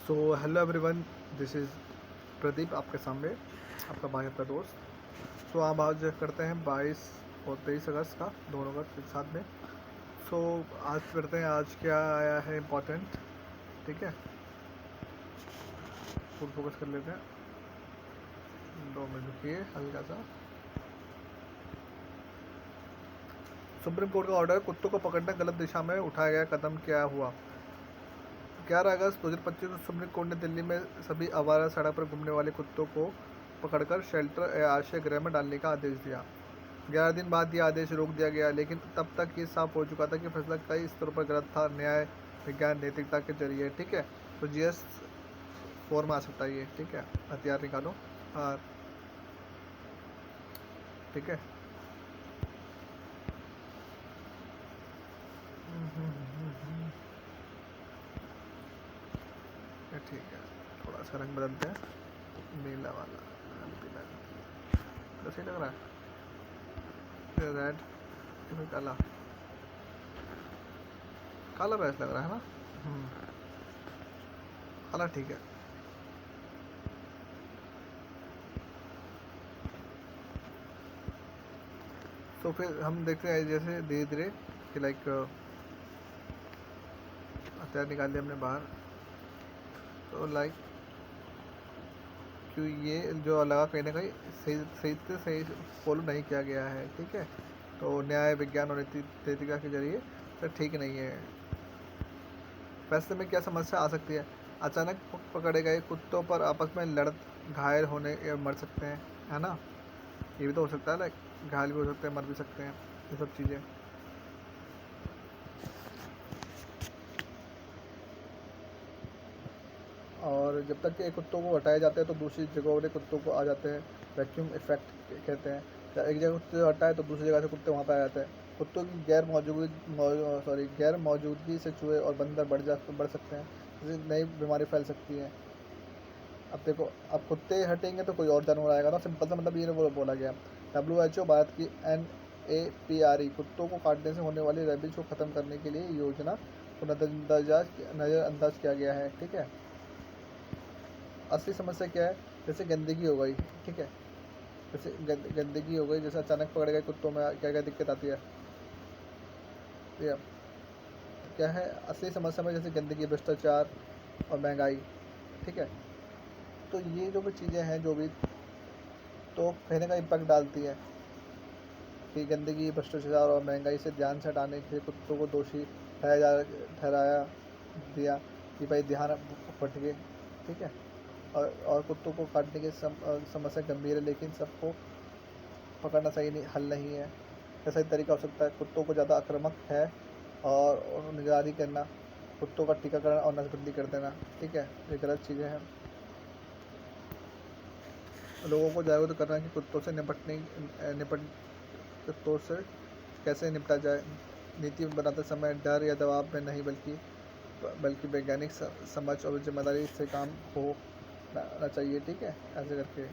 So hello everyone, this is Pradeep आपके सामने, आपका भाई, आपका दोस्त। सो आप आज करते हैं 22 और 23 अगस्त का, दोनों का एक साथ में। सो आज करते हैं, आज क्या आया है इम्पोर्टेंट। ठीक है, फुल फोकस कर लेते हैं। 2 मिनट रुकिए हल्का सा। सुप्रीम कोर्ट का ऑर्डर, कुत्तों को पकड़ने गलत दिशा में उठाया गया कदम क्या हुआ। 11 अगस्त 2025 को सुप्रीम कोर्ट ने दिल्ली में सभी आवारा सड़क पर घूमने वाले कुत्तों को पकड़कर शेल्टर या आश्रय गृह में डालने का आदेश दिया। 11 दिन बाद यह आदेश रोक दिया गया, लेकिन तब तक ये साफ हो चुका था कि फैसला कई स्तरों पर गलत था, न्याय, विज्ञान, नैतिकता के जरिए। ठीक है, तो GS 4 में आ सकता है ये। ठीक है, हथियार निकालो। हाँ, ठीक है। ये ठीक है, थोड़ा सा रंग बदलते हैं, नीला वाला, पीला, तो सही लग रहा है। रेड, काला, काला बेस्ट लग रहा है ना। काला ठीक है। तो फिर हम देखते हैं जैसे धीरे धीरे कि लाइक हथियार निकाल लिया हमने बाहर, तो लाइक क्यों ये जो लगा कहीं ना कहीं सही सही से सही फॉलो नहीं किया गया है। ठीक है, तो न्याय, विज्ञान और नैतिकता के जरिए सर ठीक नहीं है। फैसले में क्या समस्या आ सकती है। अचानक पकड़े गए कुत्तों पर आपस में लड़ घायल होने या मर सकते हैं, है ना। ये भी तो हो सकता है, लाइक घायल भी हो सकते हैं, मर भी सकते हैं, ये सब चीज़ें। और जब तक कि एक कुत्तों को हटाए जाते हैं तो दूसरी जगह वाले कुत्तों को आ जाते हैं, वैक्यूम इफेक्ट कहते हैं। या एक जगह कुत्ते हटाए तो दूसरी जगह से कुत्ते वहाँ पर आ जाते हैं। कुत्तों की गैर मौजूदगी से चूहे और बंदर बढ़ सकते हैं, जिससे नई बीमारी फैल सकती है। अब देखो, अब कुत्ते हटेंगे तो कोई और जानवर आएगा ना, सिंपल सा मतलब ये बोला गया। WHO, भारत की NAPRE कुत्तों को काटने से होने वाली रेबीज को ख़त्म करने के लिए योजना को नज़रअंदाज किया गया है। ठीक है, असली समस्या क्या है। जैसे गंदगी हो गई, ठीक है, जैसे गंदगी हो गई, जैसे अचानक पकड़े गए कुत्तों में क्या क्या दिक्कत आती है। ये क्या है असली समस्या में, जैसे गंदगी, भ्रष्टाचार और महंगाई। ठीक है, तो ये जो भी चीज़ें हैं, जो भी तो कहने का इम्पैक्ट डालती है कि गंदगी, भ्रष्टाचार और महंगाई से ध्यान से हटाने के लिए कुत्तों को दोषी ठहराया दिया कि भाई ध्यान भटके। ठीक है, और कुत्तों को काटने की समस्या गंभीर है, लेकिन सबको पकड़ना सही नहीं, हल नहीं है। क्या सही तरीका हो सकता है। कुत्तों को ज़्यादा आक्रामक है और निगरानी करना, कुत्तों का टीकाकरण और नसबंदी कर देना। ठीक है, ये गलत चीज़ें हैं। लोगों को जागरूक करना कि निपट कुत्तों से कैसे निपटा जाए। नीति बनाते समय डर या दबाव में नहीं, बल्कि वैज्ञानिक समझ और जिम्मेदारी से काम होना चाहिए। ठीक है, ऐसे करके।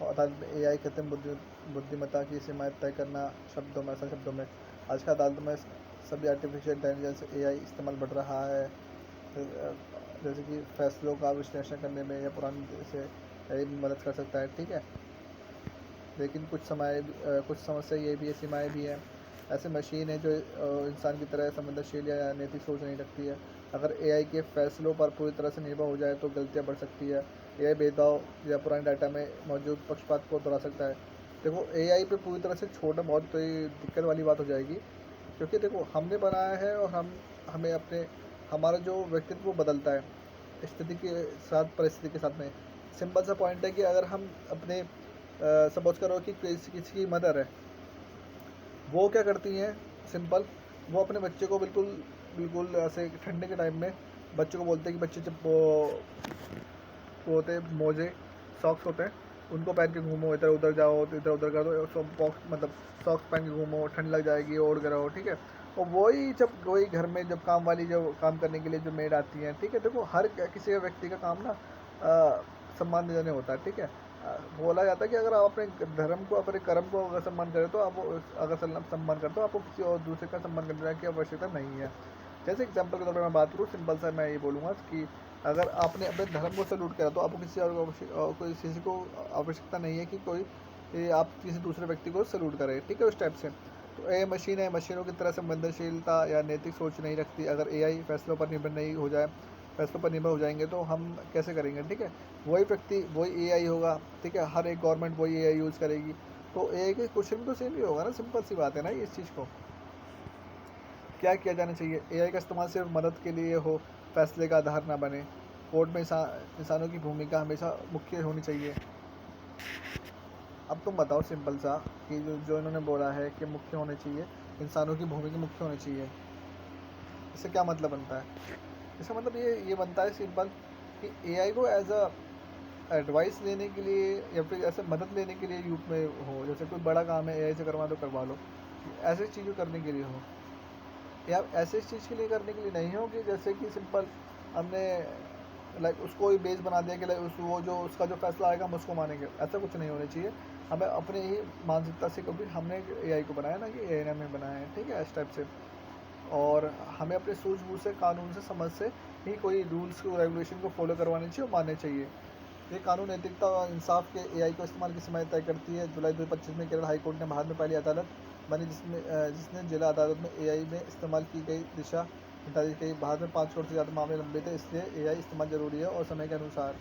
और अदालत में AI कृत्रिम बुद्धिमत्ता की सीमाएं तय करना, शब्दों में, आसान शब्दों में। आज का अदालत में सभी आर्टिफिशियल इंटेलिजेंस AI इस्तेमाल बढ़ रहा है, जैसे कि फैसलों का विश्लेषण करने में या पुरानी से AI मदद कर सकता है। ठीक है, लेकिन कुछ समस्या ये भी है, सीमाएँ भी हैं। ऐसे मशीन है जो इंसान की तरह संवेदनशील या नैतिक सोच नहीं रखती है। अगर AI के फैसलों पर पूरी तरह से निर्भर हो जाए तो गलतियाँ बढ़ सकती है। AI भेदभाव या पुराने डाटा में मौजूद पक्षपात को दोहरा सकता है। देखो, AI पे पूरी तरह से छोड़ना बहुत तो ये दिक्कत वाली बात हो जाएगी, क्योंकि देखो हमने बनाया है और हमें अपने हमारा जो व्यक्तित्व वो बदलता है स्थिति के साथ, परिस्थिति के साथ में। सिंपल सा पॉइंट है कि अगर हम अपने सपोज करो कि किसी की मदर है, वो क्या करती हैं, सिंपल, वो अपने बच्चे को बिल्कुल बिल्कुल ऐसे ठंडे के टाइम में बच्चों को बोलते हैं कि बच्चे जब वो होते हैं मोजे, सॉक्स होते हैं, उनको पहन के घूमो, इधर उधर जाओ, इधर उधर कर दो, बॉक्स मतलब सॉक्स पहन के घूमो, ठंड लग जाएगी, ओढ़ के रहो। ठीक है, और वही घर में जब काम वाली जो काम करने के लिए जो मेड आती हैं। ठीक है, देखो हर किसी व्यक्ति का काम ना सम्मान देने होता है। ठीक है, बोला जाता है कि अगर आप अपने धर्म को, अपने कर्म को अगर सम्मान करें तो आप अगर सम्मान करते हो, आपको किसी और दूसरे का सम्मान करने की आवश्यकता नहीं है। जैसे एग्जाम्पल के तौर पर मैं बात करूँ, सिंपल सा मैं ये बोलूँगा कि अगर आपने अपने धर्म को सल्यूट किया तो आपको किसी और कोई किसी को आवश्यकता नहीं है कि कोई आप किसी दूसरे व्यक्ति को सल्यूट करें, ठीक है, उस टाइप से। तो ए मशीन है, मशीनों की तरह संवेदनशीलता या नैतिक सोच नहीं रखती। अगर एआई फैसलों पर निर्भर नहीं हो जाए, फैसलों पर निर्भर हो जाएंगे तो हम कैसे करेंगे, ठीक है। वही व्यक्ति वही एआई होगा, ठीक है, हर एक गवर्नमेंट वही एआई यूज़ करेगी, तो एआई के क्वेश्चन भी तो सेम ही होगा ना। सिंपल सी बात है ना इस चीज़ को। क्या किया जाना चाहिए, एआई का इस्तेमाल सिर्फ मदद के लिए हो, फैसले का आधार ना बने। कोर्ट में इंसानों की भूमिका हमेशा मुख्य होनी चाहिए। अब तुम बताओ सिंपल सा कि जो जो इन्होंने बोला है कि मुख्य होने चाहिए, इंसानों की भूमिका मुख्य होनी चाहिए, इससे क्या मतलब बनता है। इसका मतलब ये बनता है सिंपल कि एआई को एज अ एडवाइस लेने के लिए या फिर ऐसे मदद लेने के लिए यूज में हो। जैसे कोई बड़ा काम है, एआई से करवा दो, करवा लो, ऐसे चीज़ें करने के लिए हो, या ऐसे इस चीज़ के लिए करने के लिए नहीं हो कि जैसे कि सिंपल हमने लाइक उसको ही बेस बना दिया कि लाइक उस वो जो उसका जो फैसला आएगा हम उसको मानेंगे। ऐसा कुछ नहीं होना चाहिए। हमें अपने ही मानसिकता से, क्योंकि हमने एआई को बनाया ना, कि एआई ने हमें बनाया है, ठीक है, इस टाइप से। और हमें अपने सूझबूझ से, कानून से, समझ से ही कोई रूल्स को, रेगुलेशन को फॉलो करवाने चाहिए और मानने चाहिए। ये कानून नैतिकता और इंसाफ के एआई को इस्तेमाल की सीमाएं तय करती है। जुलाई 2025 में केरल हाईकोर्ट ने भारत में पहली अदालत बनी जिसने जिला अदालत में एआई में इस्तेमाल की गई दिशा निर्धारित की। भारत में 5 करोड़ से ज़्यादा मामले लंबित है, इसलिए एआई इस्तेमाल जरूरी है और समय के अनुसार,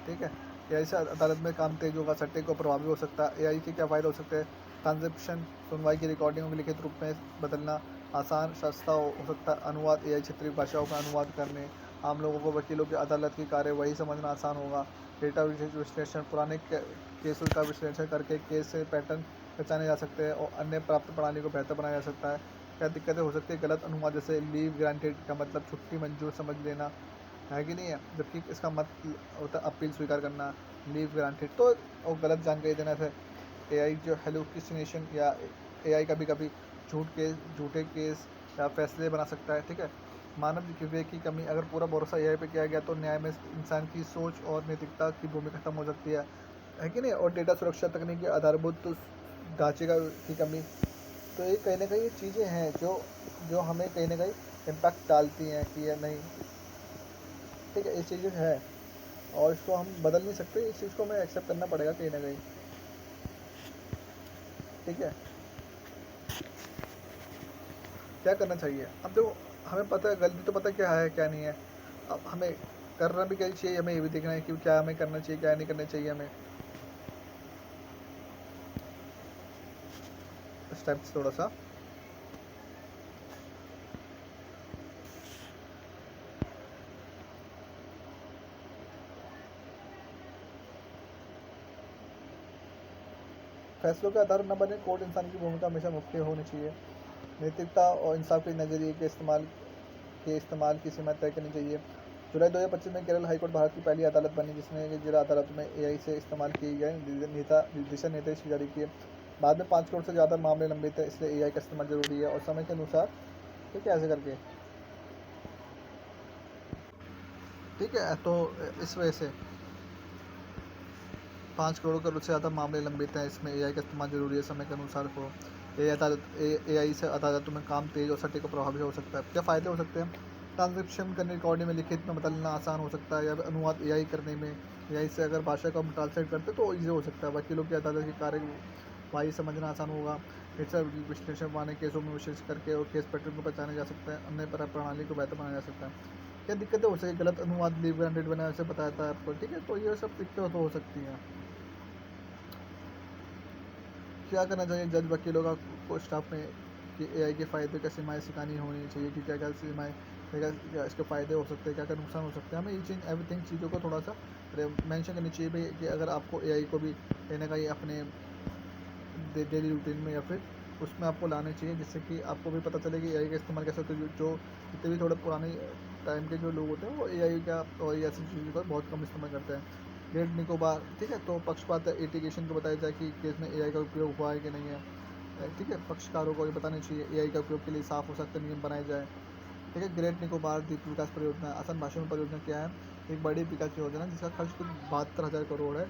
ठीक है। एआई से अदालत में काम तेज होगा, सट्टे को प्रभावी हो सकता है। एआई के क्या फ़ायदे हो सकते हैं, ट्रांसक्रिप्शन, सुनवाई की रिकॉर्डिंग को लिखित रूप में बदलना आसान सस्ता हो सकता है। अनुवाद, एआई क्षेत्रीय भाषाओं का अनुवाद करने, आम लोगों को वकीलों की अदालत की कार्यवाही समझना आसान होगा। डेटा विश्लेषण, पुराने केसों का विश्लेषण करके केस से पैटर्न पहचाने जा सकते हैं और अन्य प्राप्त प्रणाली को बेहतर बनाया जा सकता है। क्या दिक्कतें हो सकती है, गलत अनुवाद, जैसे लीव ग्रांटेड का मतलब छुट्टी मंजूर समझ लेना, है कि नहीं है, जबकि इसका मत होता है अपील स्वीकार करना। लीव ग्रांटेड तो और गलत जानकारी देना है। एआई जो हेलुसिनेशन या एआई कभी कभी झूठे केस या फैसले बना सकता है, ठीक है। मानव विवेक की कमी, अगर पूरा भरोसा एआई पे किया गया तो न्याय में इंसान की सोच और नैतिकता की भूमिका खत्म हो सकती है कि नहीं। और डेटा सुरक्षा, तकनीकी आधारभूत ढांचे की कमी, तो ये कहीं ना कहीं ये चीज़ें हैं जो जो हमें कहीं ना कहीं इम्पैक्ट डालती हैं कि या नहीं, ठीक है, ये चीज़ें हैं और इसको हम बदल नहीं सकते। इस चीज़ को हमें एक्सेप्ट करना पड़ेगा कहीं ना कहीं, ठीक है। क्या करना चाहिए, अब देखो, हमें पता है गलती तो पता क्या है क्या नहीं है। अब हमें करना भी क्या चाहिए, हमें ये भी देखना है कि क्या हमें करना चाहिए, क्या नहीं करना चाहिए हमें, इस टाइप से थोड़ा सा। फैसलों के आधार न बने, कोर्ट इंसान की भूमिका हमेशा मुख्य होनी चाहिए। नैतिकता और इंसाफ के नज़रिए के इस्तेमाल की सीमा तय करनी चाहिए। जुलाई 2025 में केरल हाईकोर्ट भारत की पहली अदालत बनी जिसने जिला अदालत में एआई से इस्तेमाल किए गए दिशा निर्देश जारी किए। बाद में 5 करोड़ से ज़्यादा मामले लंबित है, इसलिए एआई का इस्तेमाल जरूरी है और समय के अनुसार, ठीक है, ऐसे करके, ठीक है। तो इस वजह से 5 करोड़ से ज़्यादा मामले लंबित हैं, इसमें एआई का इस्तेमाल जरूरी है, समय के अनुसार हो। एआई से अदालतों में काम तेज और सटीक और प्रभावी हो सकता है। क्या फ़ायदे हो सकते हैं, ट्रांसक्रिप्शन करने, रिकॉर्डिंग में, लिखित में बदलना आसान हो सकता है, या अनुवाद एआई करने में, एआई से अगर भाषा को हम ट्रांसलेट करते तो ईजी हो सकता है। वकीलों की अदालत की कार्यवाही समझना आसान होगा। डेटा विश्लेषण पाने, केसों में विश्लेषण करके और केस पैटर्न को पहचाना जा सकता है, अन्य प्रणाली को बेहतर बनाया जा सकता है। क्या दिक्कतें हो सकती, गलत अनुवाद, लीव ग्रांटेड बनाया से बताया था आपको, ठीक है, तो ये सब दिक्कतें तो हो सकती हैं। क्या करना चाहिए जज, वकीलों का को स्टाफ में कि एआई के फ़ायदे, क्या सीमाएँ सिखानी होनी चाहिए कि क्या क्या सीमाएँ, क्या क्या इसके फ़ायदे हो सकते हैं, क्या क्या नुकसान हो सकते हैं। हमें ईच एंड एवरीथिंग चीज़ों को थोड़ा सा मेंशन करनी चाहिए भाई, कि अगर आपको एआई को भी कहीं ना कहीं अपने डेली रूटीन में या फिर उसमें आपको लाने चाहिए, जिससे कि आपको भी पता चले कि एआई का इस्तेमाल कैसे होता है। जो जितने भी थोड़े पुराने टाइम के जो लोग होते हैं वो एआई का और ये ऐसी चीज़ों का बहुत कम इस्तेमाल करते हैं। ग्रेट निकोबार, ठीक है, तो पक्षपात एटिगेशन को बताया जाए कि केस में एआई का उपयोग हुआ है कि नहीं है, ठीक है। पक्षकारों को ये बताना चाहिए, एआई का उपयोग के लिए साफ हो सकते नियम बनाए जाए, ठीक है। ग्रेट निकोबार द्वीप विकास परियोजना, आसान भाषा में परियोजना क्या है, एक बड़ी विकास योजना जिसका खर्च कुल 72,000 करोड़ है,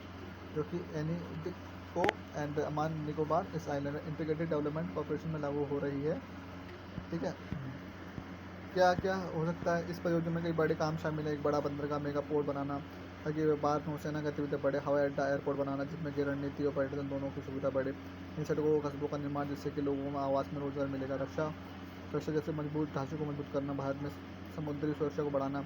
जो कि एनीको एंड अमान निकोबार इस आइलैंड इंटीग्रेटेड डेवलपमेंट कॉर्पोरेशन में लागू हो रही है। ठीक है, क्या क्या हो सकता है इस परियोजना में? कई बड़े काम शामिल है। एक बड़ा बंदरगाह मेगा पोर्ट बनाना, ताकि व्यापार नौसेना गतिविधियाँ बढ़े। हवाई अड्डा एयरपोर्ट बनाना जिसमें की रणनीति और पर्यटन दोनों की सुविधा बढ़े। इन सड़कों कस्बों का निर्माण जिससे कि लोगों में आवास में रोजगार मिलेगा। रक्षा सुरक्षा जैसे मजबूत ढांचे को मजबूत करना, भारत में समुद्री सुरक्षा को बढ़ाना,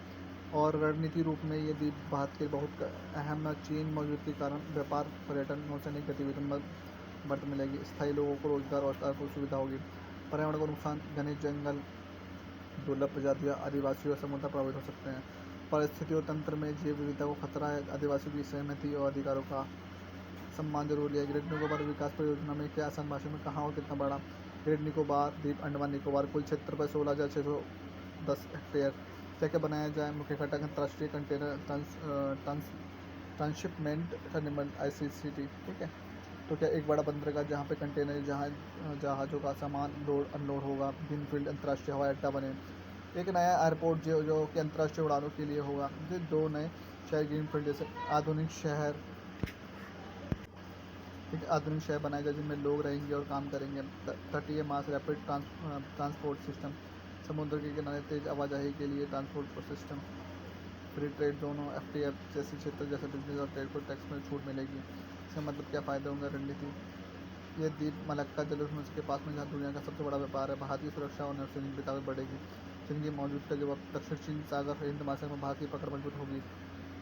और रणनीति रूप में ये द्वीप भारत के बहुत अहम है। चीन मौजूद के कारण व्यापार पर्यटन नौसैनिक गतिविधियों में बढ़त मिलेगी। स्थायी लोगों को रोजगार और सुविधा होगी। पर्यावरण को नुकसान, घने जंगल, दुर्लभ प्रजातियाँ, आदिवासी और समुदाय प्रभावित हो सकते हैं। परिस्थितियों तंत्र में जैव विविधता को खतरा है। आदिवासियों की सहमति और अधिकारों का सम्मान जरूरी है। ग्रेट निकोबार विकास परियोजना में क्या आसान भाषा में कहाँ और कितना बड़ा? ग्रेट निकोबार द्वीप अंडमान निकोबार कुल क्षेत्र पर 16,610 हेक्टेयर। क्या क्या बनाया जाए? मुख्य घटक अंतर्राष्ट्रीय कंटेनर ट्रांसशिपमेंट टर्मिनल ICCT। ठीक है, तो क्या एक बड़ा बंदरगाह जहाँ पे कंटेनर जहाज़ों का सामान लोड अनलोड होगा। ग्रीनफील्ड अंतर्राष्ट्रीय हवाई अड्डा बने। एक नया एयरपोर्ट जो कि अंतर्राष्ट्रीय उड़ानों के लिए होगा। जो 2 नए शहर ग्रीनफील्ड जैसे आधुनिक शहर, एक आधुनिक शहर बनाए जाए जिनमें लोग रहेंगे और काम करेंगे। तटीय मास रैपिड ट्रांसपोर्ट सिस्टम, समुद्र के किनारे तेज आवाजाही के लिए transport system. Free trade zone हो, FTA जैसे क्षेत्र जैसे बिजनेस और ट्रेड को टैक्स में छूट मिलेगी। इसका मतलब क्या फ़ायदे होंगे? रणनीति, ये द्वीप मलक्का जलसमुद्र के पास में जहाँ दुनिया का सबसे बड़ा व्यापार है। भारत की सुरक्षा और नौसैनिक की ताकत बढ़ेगी। चीन की मौजूदगी जब दक्षिण चीन सागर हिंद महासागर में भारत की पकड़ मजबूत होगी।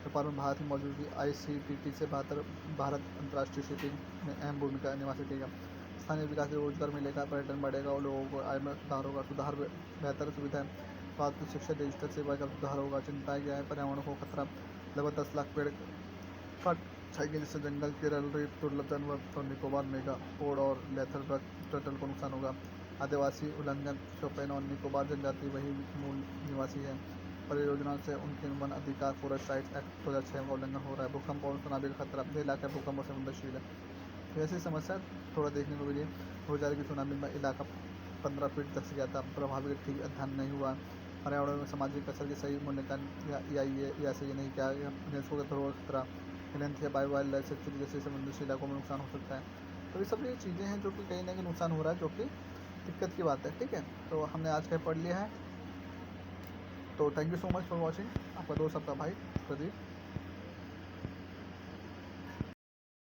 व्यापार में भारत की मौजूदगी ICTT से भारत अंतर्राष्ट्रीय शिपिंग में अहम भूमिका निभा सकेगा। स्थानीय विकास से रोजगार मिलेगा, पर्यटन बढ़ेगा और लोगों को आय में सुधार होगा। बेहतर सुविधाएं, स्वास्थ्य, शिक्षा, डिजिटल सेवा का सुधार होगा। चिंताएं क्या है? पर्यावरण को खतरा, लगभग 10 लाख पेड़ काट जाएंगे जिससे जंगल, केरल रीफ, दुर्लभ जानवर और निकोबार मेगा पोर्ट और लेथरबर्ग टर्टल को नुकसान होगा। आदिवासी उल्लंघन, शोपेन और निकोबार जनजाति वही मूल निवासी है। परियोजनाओं से उनके वन अधिकार फॉरेस्ट राइट्स एक्ट 2006 का उल्लंघन हो रहा है। भूकंप और सुनामी का खतरा, यह इलाका भूकंप और समुद्रशील है। तो ऐसी समस्या थोड़ा देखने को मिली है। 2000 की सुनामी में इलाका 15 फीट धंस गया था। प्रभावित ठीक अध्ययन नहीं हुआ। पर्यावरण में सामाजिक असर के सही मूल्यांकन या ये ऐसे ये नहीं क्या यूनेस्को का धरोहर खतरा, हेलेंथ या वाइल्ड लाइफ सेंचुरी जैसे समुद्री इलाकों में नुकसान हो सकता है। तो ये सब ये चीज़ें हैं जो कि कहीं ना कहीं नुकसान हो रहा है, जो कि दिक्कत की बात है। ठीक है, तो हमने आज का पढ़ लिया है। तो thank you so much for watching. आपका दोस्त, आपका भाई प्रदीप।